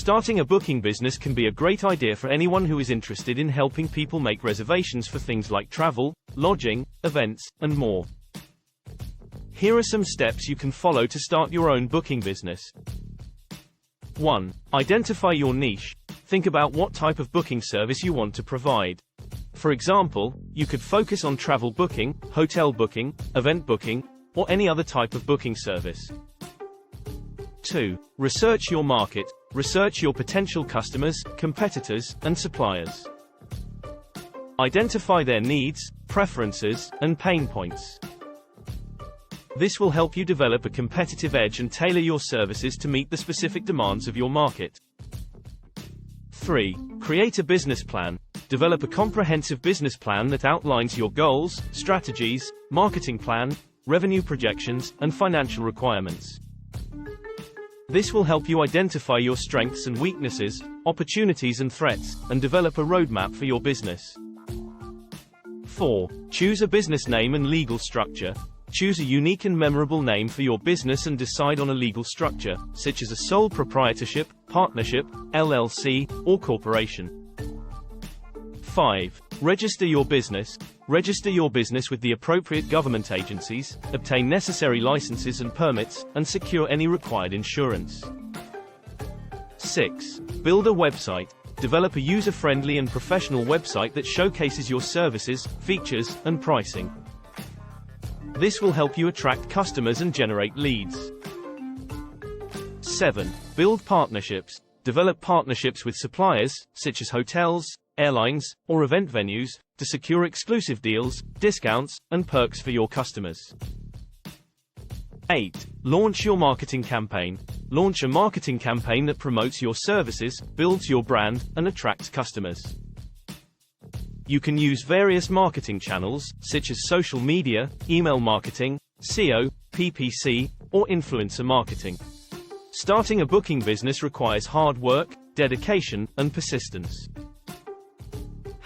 Starting a booking business can be a great idea for anyone who is interested in helping people make reservations for things like travel, lodging, events, and more. Here are some steps you can follow to start your own booking business. 1. Identify your niche. Think about what type of booking service you want to provide. For example, you could focus on travel booking, hotel booking, event booking, or any other type of booking service. 2. Research your market. Research your potential customers, competitors, and suppliers. Identify their needs, preferences, and pain points. This will help you develop a competitive edge and tailor your services to meet the specific demands of your market. 3. Create a business plan. Develop a comprehensive business plan that outlines your goals, strategies, marketing plan, revenue projections, and financial requirements. This will help you identify your strengths and weaknesses, opportunities and threats, and develop a roadmap for your business. 4. Choose a business name and legal structure. Choose a unique and memorable name for your business and decide on a legal structure, such as a sole proprietorship, partnership, LLC, or corporation. 5. Register your business. Register your business with the appropriate government agencies, obtain necessary licenses and permits, and secure any required insurance. 6. Build a website. Develop a user-friendly and professional website that showcases your services, features, and pricing. This will help you attract customers and generate leads. 7. Build partnerships. Develop partnerships with suppliers, such as hotels, airlines, or event venues, to secure exclusive deals, discounts, and perks for your customers. 8. Launch your marketing campaign. Launch a marketing campaign that promotes your services, builds your brand, and attracts customers. You can use various marketing channels, such as social media, email marketing, SEO, PPC, or influencer marketing. Starting a booking business requires hard work, dedication, and persistence.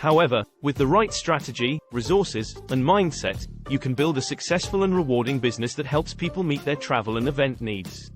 However, with the right strategy, resources, and mindset, you can build a successful and rewarding business that helps people meet their travel and event needs.